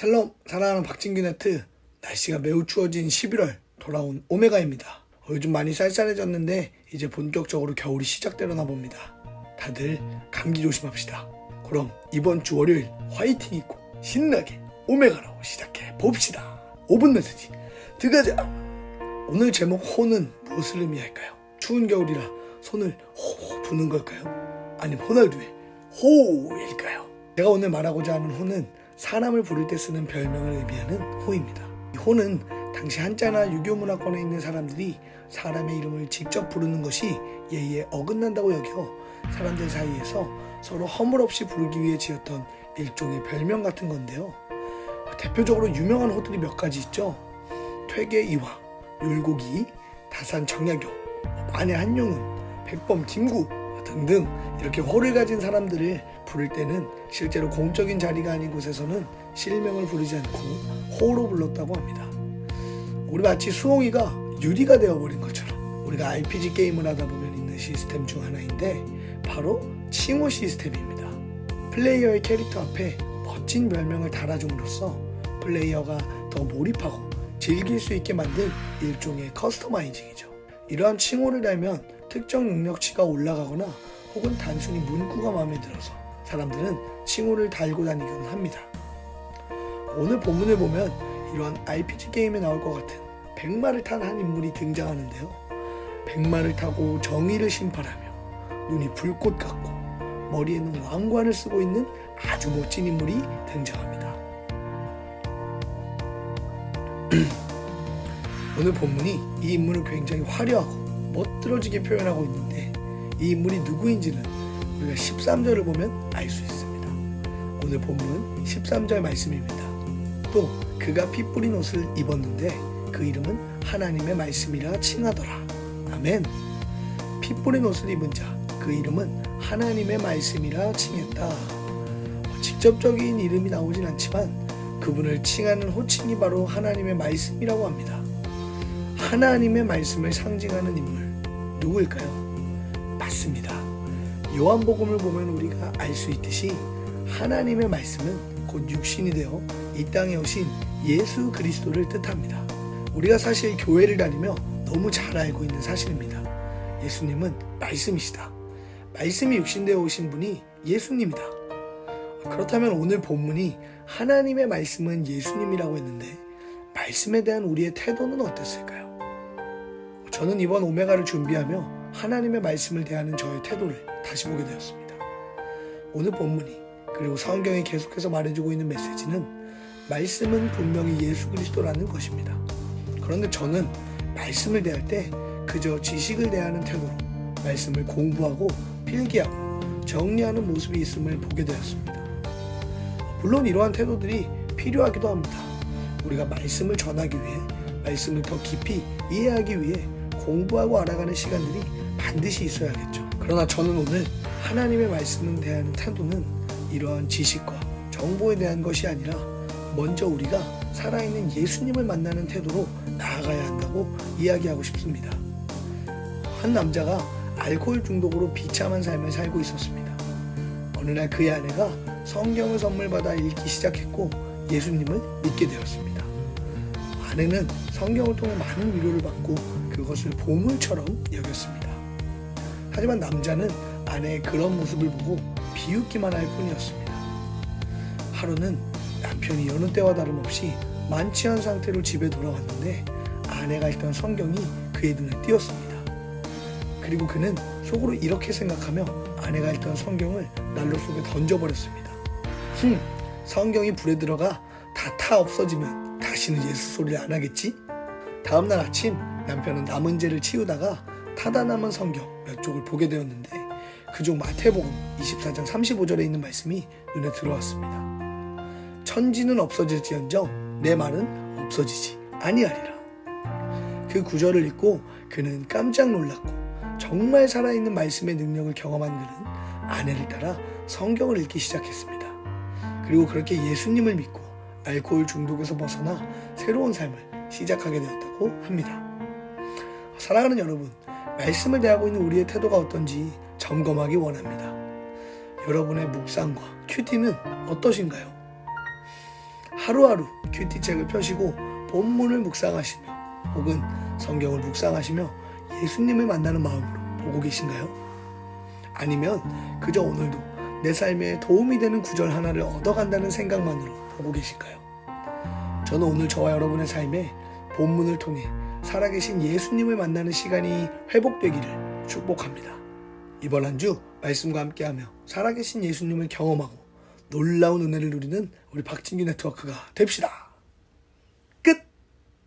샬롬, 사랑하는 박진규 네트. 날씨가 매우 추워진 11월 돌아온 오메가입니다. 요즘 많이 쌀쌀해졌는데 이제 본격적으로 겨울이 시작되려나 봅니다. 다들 감기 조심합시다. 그럼 이번 주 월요일 화이팅 있고 신나게 오메가로 시작해 봅시다. 5분 메시지 들어가자. 오늘 제목 호는 무엇을 의미할까요? 추운 겨울이라 손을 호 부는 걸까요? 아니면 호날두의 호일까요? 제가 오늘 말하고자 하는 호는 사람을 부를 때 쓰는 별명을 의미하는 호입니다. 이 호는 당시 한자나 유교 문화권에 있는 사람들이 사람의 이름을 직접 부르는 것이 예의에 어긋난다고 여겨 사람들 사이에서 서로 허물없이 부르기 위해 지었던 일종의 별명 같은 건데요. 대표적으로 유명한 호들이 몇 가지 있죠. 퇴계 이화, 율곡이, 다산 정약용, 만해 한용운, 백범 김구 등등 이렇게 호를 가진 사람들을 부를 때는 실제로 공적인 자리가 아닌 곳에서는 실명을 부르지 않고 호로 불렀다고 합니다. 우리 마치 수홍이가 유리가 되어버린 것처럼 우리가 RPG 게임을 하다 보면 있는 시스템 중 하나인데 바로 칭호 시스템입니다. 플레이어의 캐릭터 앞에 멋진 별명을 달아줌으로써 플레이어가 더 몰입하고 즐길 수 있게 만든 일종의 커스터마이징이죠. 이러한 칭호를 달면 특정 능력치가 올라가거나 혹은 단순히 문구가 마음에 들어서 사람들은 칭호를 달고 다니곤 합니다. 오늘 본문을 보면 이러한 RPG 게임에 나올 것 같은 백마를 탄 한 인물이 등장하는데요. 백마를 타고 정의를 심판하며 눈이 불꽃 같고 머리에는 왕관을 쓰고 있는 아주 멋진 인물이 등장합니다. 오늘 본문이 이 인물을 굉장히 화려하고 멋들어지게 표현하고 있는데 이 인물이 누구인지는 우리가 13절을 보면 알 수 있습니다. 오늘 본문 13절 말씀입니다. 또 그가 피 뿌린 옷을 입었는데 그 이름은 하나님의 말씀이라 칭하더라. 아멘. 피 뿌린 옷을 입은 자, 그 이름은 하나님의 말씀이라 칭했다. 직접적인 이름이 나오진 않지만 그분을 칭하는 호칭이 바로 하나님의 말씀이라고 합니다. 하나님의 말씀을 상징하는 인물 누구일까요? 맞습니다. 요한복음을 보면 우리가 알 수 있듯이 하나님의 말씀은 곧 육신이 되어 이 땅에 오신 예수 그리스도를 뜻합니다. 우리가 사실 교회를 다니며 너무 잘 알고 있는 사실입니다. 예수님은 말씀이시다. 말씀이 육신되어 오신 분이 예수님이다. 그렇다면 오늘 본문이 하나님의 말씀은 예수님이라고 했는데 말씀에 대한 우리의 태도는 어땠을까요? 저는 이번 오메가를 준비하며 하나님의 말씀을 대하는 저의 태도를 다시 보게 되었습니다. 오늘 본문이 그리고 성경이 계속해서 말해주고 있는 메시지는 말씀은 분명히 예수 그리스도라는 것입니다. 그런데 저는 말씀을 대할 때 그저 지식을 대하는 태도로 말씀을 공부하고 필기하고 정리하는 모습이 있음을 보게 되었습니다. 물론 이러한 태도들이 필요하기도 합니다. 우리가 말씀을 전하기 위해 말씀을 더 깊이 이해하기 위해 공부하고 알아가는 시간들이 반드시 있어야겠죠. 그러나 저는 오늘 하나님의 말씀을 대하는 태도는 이러한 지식과 정보에 대한 것이 아니라 먼저 우리가 살아있는 예수님을 만나는 태도로 나아가야 한다고 이야기하고 싶습니다. 한 남자가 알코올 중독으로 비참한 삶을 살고 있었습니다. 어느 날 그의 아내가 성경을 선물 받아 읽기 시작했고 예수님을 믿게 되었습니다. 아내는 성경을 통해 많은 위로를 받고 그것을 보물처럼 여겼습니다. 하지만 남자는 아내의 그런 모습을 보고 비웃기만 할 뿐이었습니다. 하루는 남편이 여느 때와 다름없이 만취한 상태로 집에 돌아왔는데 아내가 읽던 성경이 그의 눈에 띄었습니다. 그리고 그는 속으로 이렇게 생각하며 아내가 읽던 성경을 난로 속에 던져버렸습니다. 성경이 불에 들어가 다 타 없어지면 다시는 예수 소리를 안 하겠지? 다음날 아침 남편은 남은 죄를 치우다가 타다 남은 성경 몇 쪽을 보게 되었는데 그중 마태복음 24장 35절에 있는 말씀이 눈에 들어왔습니다. 천지는 없어질지언정 내 말은 없어지지 아니하리라. 그 구절을 읽고 그는 깜짝 놀랐고 정말 살아있는 말씀의 능력을 경험한 그는 아내를 따라 성경을 읽기 시작했습니다. 그리고 그렇게 예수님을 믿고 알코올 중독에서 벗어나 새로운 삶을 시작하게 되었다고 합니다. 사랑하는 여러분, 말씀을 대하고 있는 우리의 태도가 어떤지 점검하기 원합니다. 여러분의 묵상과 큐티는 어떠신가요? 하루하루 큐티책을 펴시고 본문을 묵상하시며 혹은 성경을 묵상하시며 예수님을 만나는 마음으로 보고 계신가요? 아니면 그저 오늘도 내 삶에 도움이 되는 구절 하나를 얻어간다는 생각만으로 보고 계실까요? 저는 오늘 저와 여러분의 삶에 본문을 통해 살아계신 예수님을 만나는 시간이 회복되기를 축복합니다. 이번 한 주 말씀과 함께하며 살아계신 예수님을 경험하고 놀라운 은혜를 누리는 우리 박진규 네트워크가 됩시다.